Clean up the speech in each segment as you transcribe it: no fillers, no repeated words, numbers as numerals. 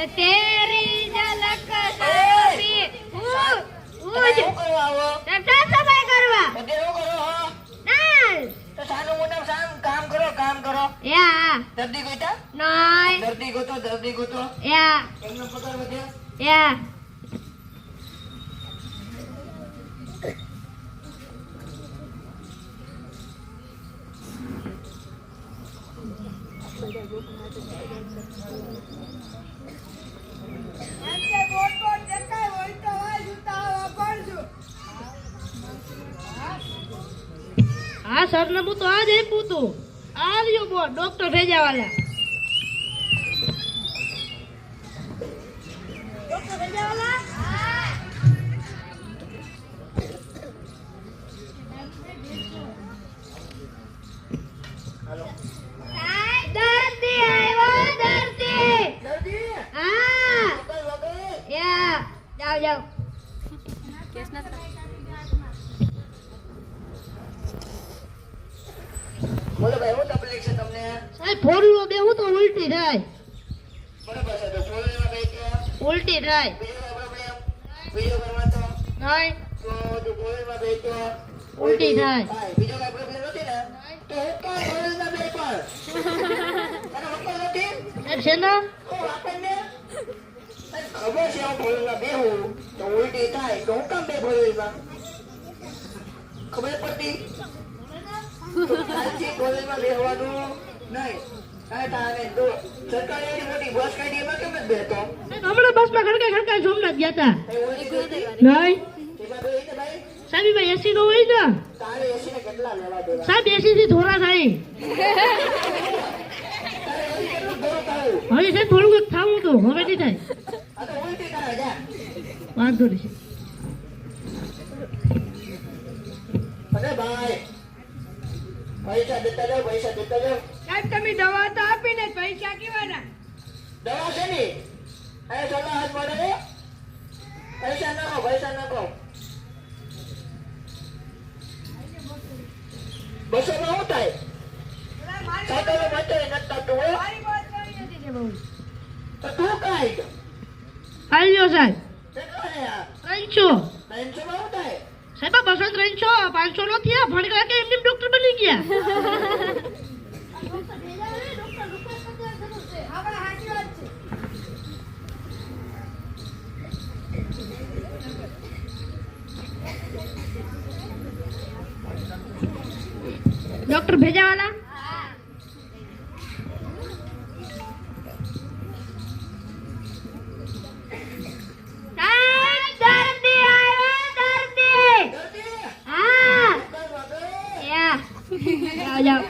તેરી ઝલક સાબી ઉજ તમ સફાઈ કરવા બધે શું કરો હો ના તો સાનું મોટા સાન કામ કરો યા દર્દી ગોતા નાય દર્દી ગોતો યા એમનો પગાર વધે યા હા સરનામું તો આ જ આપ્યું તું આ રહ્યો બોર્ડ ડોક્ટર ભેજાવાલા ડોક્ટર ભેજાવાલા હાલો દર્દી આવ્યો દર્દી દર્દી હા પગાર વધે યા જાઓ બોલો ભાઈ હું તકલીફ છે તમને સાહેબ ફોરલો બેહું તો ઉલટી થાય બરાબર છે તો સોળીમાં બેઠો ઉલટી થાય બીજો પ્રોબ્લેમ બીજો કરવા તો નહીં તો જો સોળીમાં બેઠો ઉલટી થાય બીજો કઈ પ્રોબ્લેમ નથી ને તો હું કાં સોળીમાં બેઠો તને વખત નથી સાહેબ છે ને તો આપણને ખબર છે હું સોળીમાં બેહું તો ઉલટી થાય તો હું કામ બે સોળીમાં ખબર પડતી કાલથી કોલેજમાં બેસવાનું નહીં તારે તો સરકારે એવી મોટી બસ કાઢી એમાં કેમ નથી બેસતો હમણાં બસમાં ખડકાઈ સોમનાથ ગયા હતા નહીં સાહેબ ભાઈ એસી નો હોય ને તારે એસી ને કેટલા લેવા દેવા સાહેબ એસી થી થોડા થાય તારે એસી કેટલું ભરો થાવું હવે સાહેબ થોડું કંઈક થાવું તો હવે નહીં થાય આ તો ઉલટી કરે જા વાંધો નહીં અરે ભાઈ પૈસા દેતા જાઓ સાહેબ તમે દવા તો આપીને પૈસા કેવાના દવા છે ને અરે ચલો હાથ મળે રે પૈસા નાખો 200 માં શું થાય સાયકલ બચે નથી થતું હો તો તું કાંઈ હાલ્યો સાહેબ કેટલા ને આ 300 300 માં શું થાય સાહેબ 200 300 500 નો થયા ભણકા કે એમને ડોક્ટર બની ગયા ડોક્ટર ભેજાવાલા દર્દી આવ્યો દર્દી હા યા જાઓ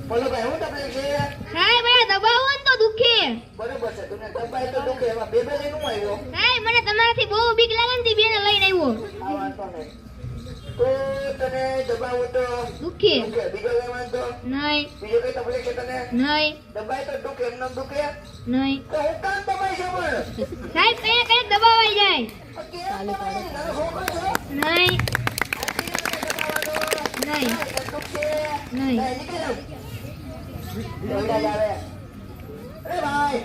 બોલો ભાઈ હું તકલીફ છે સાહેબ મને દબાવો ને તો દુખે બરોબર છે તને દબાઈ તો દુખે એમાં બે લઈને હું આવ્યો સાહેબ મને તમારાથી બહુ બીક લાગે ને બેને લઈને આવ્યો આ વાંધો નહીં તો તને દબાવું તો દુખે દુખે બીજો કઈ વાંધો નહીં બીજો કઈ તકલીફ છે તને નહીં દબાઈ તો દુખે એમને દુખે નહીં તો હું કામ દબાઈ છે પણ સાહેબ કઈ દબાવાઈ જાય કેમ દબાઈ? તારો છોકરો છે? નહીં આટલી રીતે દબાવવાનો. નહીં એ દુખશે. નહીં. નહીં, નીકળી જાઓ. દોડ્યા જ આવે. અરે ભાઈ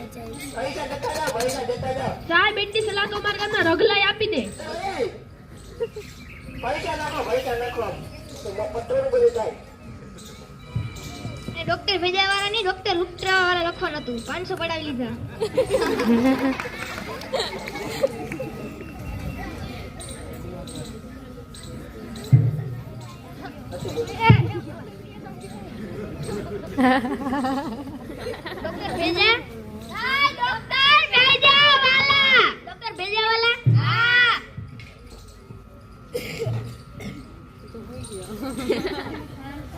પૈસા જતા જાઓ સાહેબ એટલી સલાહ તો મારા ગામના રગલાઈ આપી દે અરે, પૈસા નાખો તો મફત થોડું બધું થાય ડોક્ટર ભેજાવાળા નહીં ડોક્ટર લુટ્રા વાળા લખવાનું હતું 500 પડાવી લીધા ડોક્ટર ભેજા હા ડોક્ટર ભેજાવાળા ડોક્ટર ભેજાવાળા હા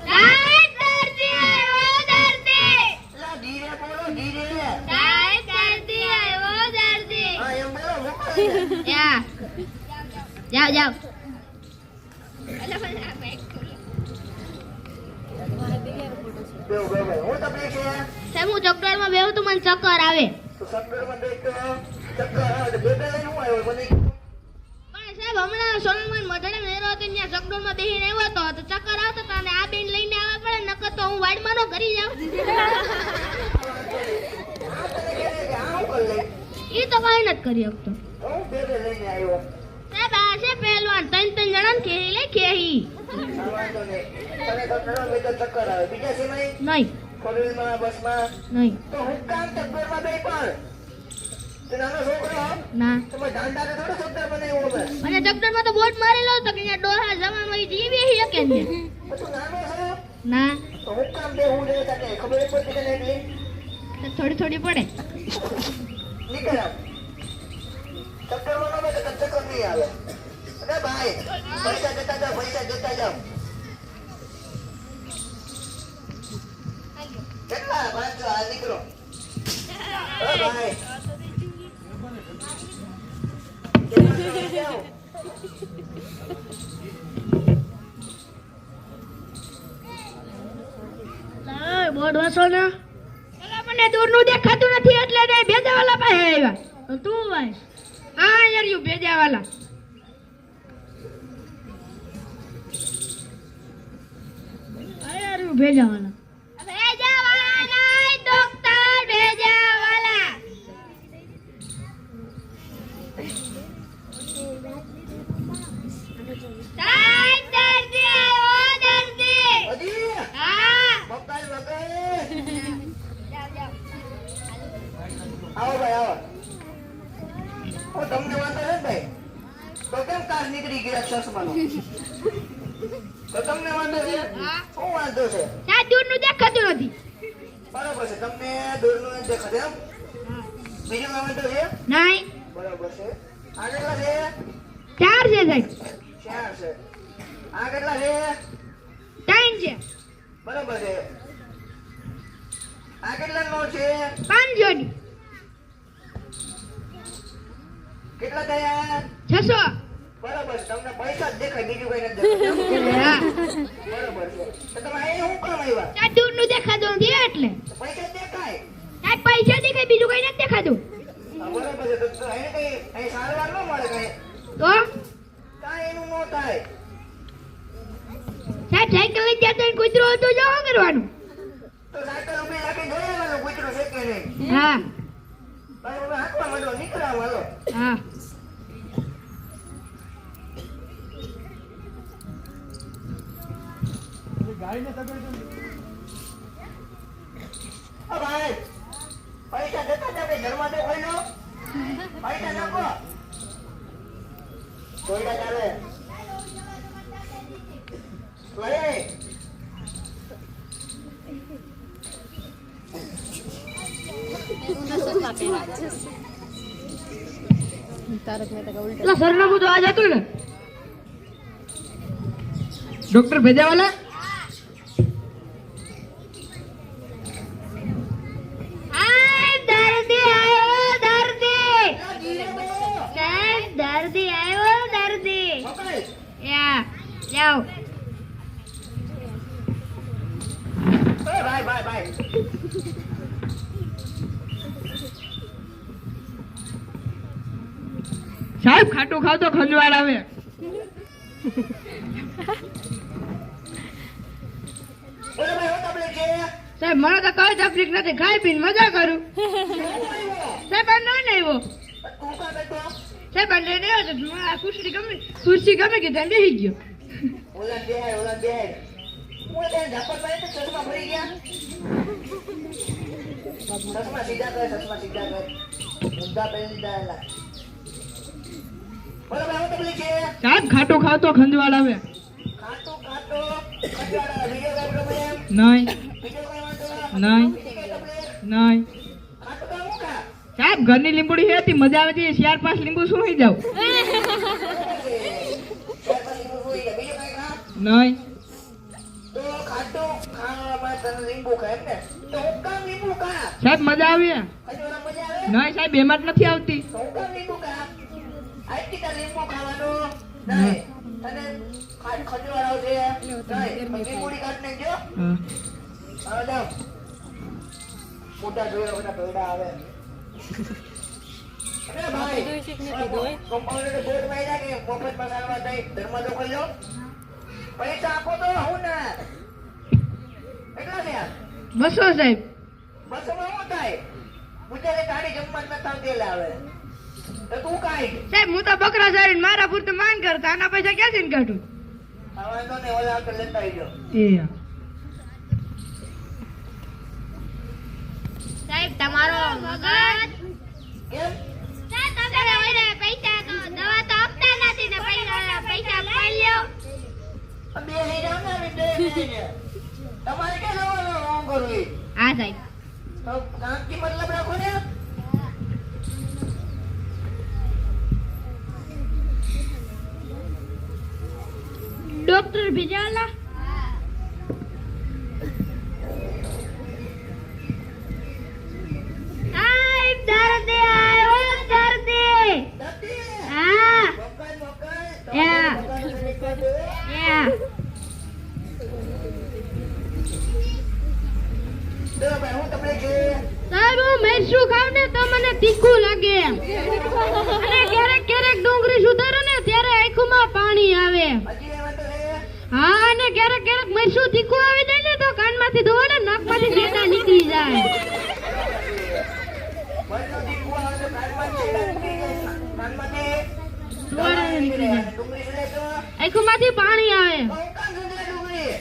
સાહેબ દર્દી આવ્યો દર્દી એલા, ધીરે બોલો ધીરે સાહેબ દર્દી આવ્યો દર્દી હા એમ બોલો મોકલો યા જાઓ બેવ હું તકલીફ છે સાહેબ હું ચોકલેટમાં બેહું તો મને ચક્કર આવે તો સક્કરમાં બેઠો ચક્કર આવે બે લઈને હું આવ્યો મને પણ સાહેબ હમણાં સોનલમાં મઢડે મેરો હતો ત્યાં ચકડોળમાં બેહીને આવ્યો હતો તો ચક્કર આવતો હતો અને આ બેન લઈને આવવા પડે નકર તો હું વાડમાં નો કરી જાવ આ તને કહે કે આ હું કરી લઈ ઈ તો કઈ નથી કરી શકતો હું બેબે લઈને આવ્યો સાહેબ આ છે પહેલવાન ત્રણ જણા ને ખેહી લે ખેહી વાંધો નહીં તને તો નડો મેં તો ચક્કર આવે બીજા છે નહીં ફોરવ્હીલમાં બસમાં નહીં તો હું કામ ચક્કરમાં બે પણ તે નાનો છોકરો ના તમે દાંડાને થોડો ચક્કર બનાવ્યો અમે અને ડોક્ટરમાં તો બોટ મારેલો હતો કે અહીંયા ડોહા જવાનો ઈ જીવી શકે ને તું નાનો છો ના તો હું કામ બે હું રે તને ખબર પડતી તને એટલી થોડી થોડી પડે નીકળ આવ ચક્કરમાં ન બે તો ચક્કર નહીં આવે અરે ભાઈ પૈસા દેતા જાવ કેટલા 500 આ નીકળો અરે ભાઈ બોર્ડ વાસો ને મને દૂરનું દેખાતું નથી એટલે ને ભેજાવાલા પાસે આવ્યા તો તું વાઈસ હા યાર યુ ભેજાવાલા અરે યાર યુ ભેજાવાલા ભેજાવાલા નહીં ડોક્ટર ભેજાવાલા સાઈ દર્દી આવ્યો દર્દી અજી હા મકાઈ આવો ભાઈ આવો ઓ તમને વાંધો છે ભાઈ તો કેમ કાર નીકળી ગયા ચશ્માનો તો તમને વાંધો છે શું વાંધો છે ના દૂરનું દેખાતું નથી બરાબર છે તમને દૂરનું જ દેખાશે એમ બીજું કામ વાંધો છે નહીં બરાબર છે આ કેટલા છે 4 છે સાહેબ 4 છે આ કેટલા છે 3 છે બરાબર છે આ કેટલા નો છે 5 જોડી કેટલા થયા 600 બરાબર છે તમને પૈસા જ દેખાય બીજું કઈ નથી દેખાતું હા બરાબર છે તો તમે અહીં શું કામ આવ્યા ના દૂરનું દેખાતું નથી એટલે પૈસા જ દેખાય ના પૈસા દેખાય બીજું કઈ નથી દેખાતું હા, બરાબર છે તો અહીં કઈ અહીં સારવાર ન મળે કઈ તો કાંઈ એનું ન થાય સાહેબ સાયકલ લઈ જતો કૂતરો હતો જો શું કરવાનું તો સાયકલ ઉભી રાખી જોઈ લેવાનું કૂતરો છે કે નહીં હા ભાઈ હવે હાંકવા માંડો નીકળવા માંડો હા ઓ ભાઈ પૈસા દેતા જાવ કે ઘરમાં તો કોઈ લો પૈસા નાખો કોઈડા ચાલે વળે લા સરનામું તો આજ હતું ને ડોક્ટર ભેજાવાલા દર્દી આવ્યો દર્દી પકડ યા જાઓ ભાઈ સાહેબ ખાટું ખાવ તો ખંજવાળ આવે બોલો ભાઈ હું તબલે છે સાહેબ મને તો કઈ તકલીફ નથી ખાઈ પીને મજા કરું સાહેબ આ ના આવ્યો તું કા બેઠો સાહેબ આ લઈને આવ્યો તો આ ખુરશી ગમે કે ત્યાં બેસી ગયો ઓલા બે હું તેને ઝાપટ મારી તો ચશ્મા ભરી ગયા ચશ્મા સીધા કર મુદ્દા પહેરી દીધા બોલો ભાઈ હું તબલે છે સાહેબ ખાટું ખાવ તો ખંજવાળ આવે ખાટો કચવાડા વિડિયો કાઢો મેમ નહીં વિડિયો કાઢો નહીં બીજી કઈ તબલે નહીં ખાટો કા મુકા સાહેબ ઘરની લીંબુડી છે હતી મજા આવે છે 4-5 લીંબુ શું થઈ જાવ બીજું કઈ ખા નહીં તો ખાટો ખાવામાં તને લીંબુ ખાય એમ ને તો હું કામ લીંબુ ખા સાહેબ મજા આવે ખજૂરા મજા આવે નહીં સાહેબ એમાં જ નથી આવતી તો હું કામ લીંબુ ખા આજથી તાર લીંબુ ખાવાનું નહીં અને ખજૂરા આવશે નહીં લીંબુડી કાઢ નાખજો હા. હવે જાઓ મોટા જોયા બધા ભેડા આવે અરે ભાઈ કમ્પાઉન્ડર બોર્ડ માર્યા કે મફતમાં સારવાર થાય ધર્મ તો કરજો પૈસા આપો તો હું ને એ કેટલા થયા 200 સાહેબ. 200 માં શું થાય? પૂજારી ગાડી જમવા ન થાવતી લાવે તો તું કાંઈ સાહેબ હું તો બકરા સારી મારા પૂરતું માંગ કરતા આના પૈસા ક્યાંથી કાઢું? આ વાંધો નહીં, ઓલા આગળ લેતા આવજો. સાહેબ તમારો મગજ કેમ? સાહેબ તમે ઓલે પૈસા તો દવા તો આપતા નથી ને પૈસા લઈ લ્યો. આ બે લઈ જાઓ ને, બે લઈને. તમારે ક્યાં જવાનું? હું કરું એ. હા સાહેબ. તો કામથી મતલબ રાખો ને. ડોક્ટર ભેજાલા આય દર્દે આયો દર્દે. નથી. હા મોકલ, મોકલ. યા. યા તો ભાઈ હું તમને કે સાહેબ હું મરચું ખાવ ને તો મને તીખું લાગે અને ક્યારેક ક્યારેક ડુંગળી સુધારો ને ત્યારે આંખોમાં પાણી આવે. હજી એમાં તો છે. હા અને ક્યારેક ક્યારેક મરચું તીખું આવી જાય ને તો કાનમાંથી ધોવાડે નાકમાંથી શેટા નીકળી જાય. વરનો દીકરો આવે તો કાનમાં ચેડા નીકળી જાય. કાનમાંથી ધોવાડે નીકળી જાય. ડુંગળી સુલે તો આંખોમાંથી પાણી આવે. હું કામ સુલે ડુંગળી?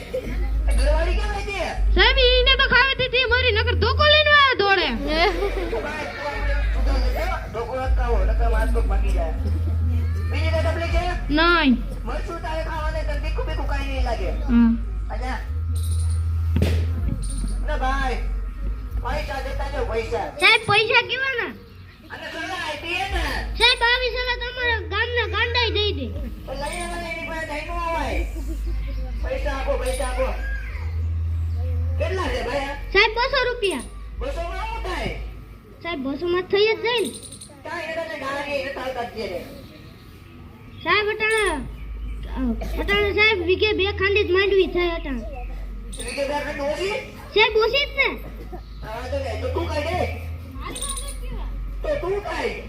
એ ઘરવાળી કેમ હતી? સાહેબ ઈને તો ખાવી દીધી મારી નકર ધોકો લઈને આયા દોડે. ઢોકળા ખાવો નકર માથું ભાગી જાય. બીજી કઈ તકલીફ છે? નહીં. મરચું તારે ખાવાને તો તીખું બીખું કાંઈ નહીં લાગે. હા. અચ્છા. ના ભાઈ, પૈસા દેતા જાઓ, પૈસા. સાહેબ પૈસા કેવાના? અને સલાહ આપી હે ને. સાહેબ આવી સલાહ તમારા ગામના ગાંડાઈ દઈ દે. તો લઈ આવવાના એની પાસે જઈ ન અવાય. પૈસા આપો, પૈસા આપો. કેટલા છે ભાઈ? સાહેબ 200 રૂપિયા. 200 માં શું થાય? સાહેબ 200 માં થઈ જ જાય ને. કાંઈ એને તને ગાળી એને ચાલતા જ છે રે. સાહેબ અટાણા સાહેબ વીઘે 2 ખાંડી જ માંડવી થાય અટાણા. વીઘે બે ખાંડ ઓછી? સાહેબ ઓછી જ ને. હા, વાંધો નહીં. તો તું કાંઈ દે. તો તું કાંઈ.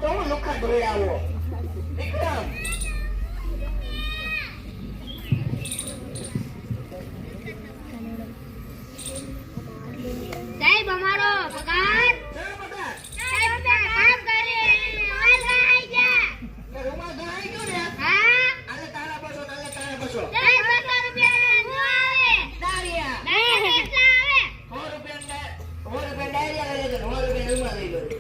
તો હું લુખ્ખા ધોઈડાવો. વિક્રમ. સાહેબ અમારો પગાર ચાલો બધા. સાહેબ કામ કરે ઓલગાઈ ગયા. તો રૂમાલ ધોવાઈ ગયો ને? હા આલે તારા બસો, આલે તારા બસો. સાહેબ 200 રૂપિયા નો આવે. દારિયા. નહીં કેટલા આવે? 100 રૂપિયા ડાયરિયા લઈ લેજો, 100 રૂપિયા રૂમાલ લઈ લેજો.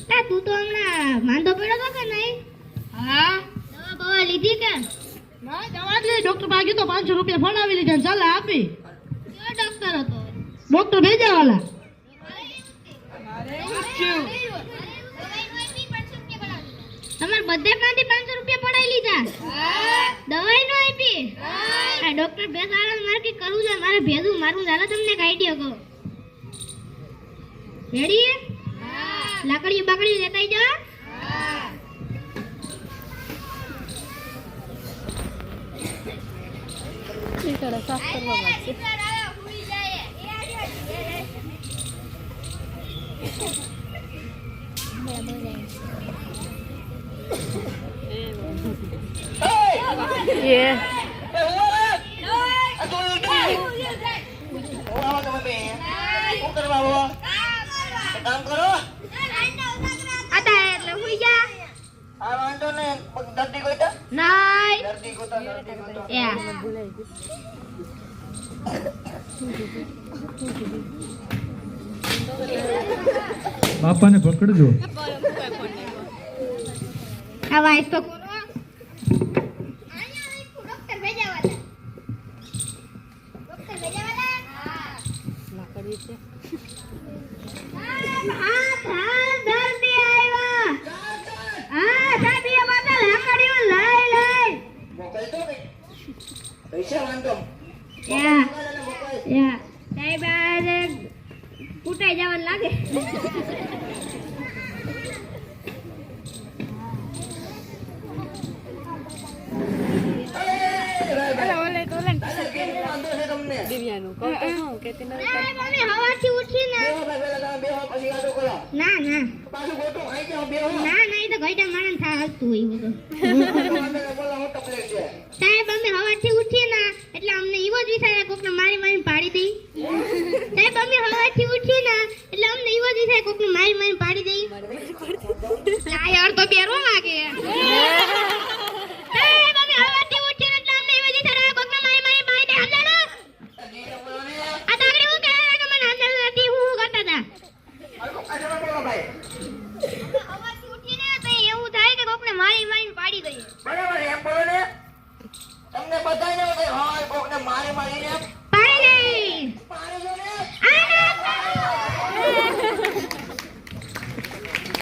હા તું તો હમણાં માંદો પડ્યો હતો કે નહીં? હા. દવા બવા લીધી કે? ના દવા જ લઈ ડોક્ટર પાસે તો 500 રૂપિયા ફળાવી લીધા ચાલે આપી. કયો ડોક્ટર હતો? ડોક્ટર ભેજાવાલા. તમારે બધે માંથી 500 રૂપિયા પડાવી લીધા? દવાઈ નો આપી? આ ડોક્ટર ભેજાવાલા મારે કરવું છે, મારે ભેજું મારવું ચાલે. તમને એક આઈડિયા કહો. રેડી? લાકડી બાકડી લેતા જા. એ આ તો આવો તમે બે. શું કરવા આવો? કામ કરો. આતા એટલે હુઈ જા. આ વાંધો ને દર્દી કોઈ તો નાઈ. દર્દી કોઈ તો યા. બાપાને પકડજો. આ વાઈસ તો કોનો? ડોક્ટર ભેજાવાલા. ડોક્ટર ભેજાવાલા. હા. લાકડી છે. હા દર્દી આવ્યા. હા સાહેબ એ માતા લાકડીઓ લઈ લઈ. મોકલ તો કે પૈસા વાંધો. યા. મોકલ. યા. સાહેબ આ ફૂટાઈ જવાનું લાગે. વાંધો છે તમને. દિવ્યાનું કહું તો શું કેતી નથી અરે મમ્મી હવારથી ઉઠીને બેહો ભાઈ પેલા તમે બેહો પછી આટો કરો ના ના પાછું ગોટું ખાઈ જાઓ બેહો ના ના એ તો ગઈડા માણસ થા હાલતું હોય બધું બોલો હું તકલીફ છે સાહેબ અમે હવારથી ઉઠીને એટલે અમને એવો જ વિચાર કોકને મારી પાડી દઈ સાહેબ અમે હવારથી ઉઠીને એટલે અમને એવો જ વિચાર કોકને મારી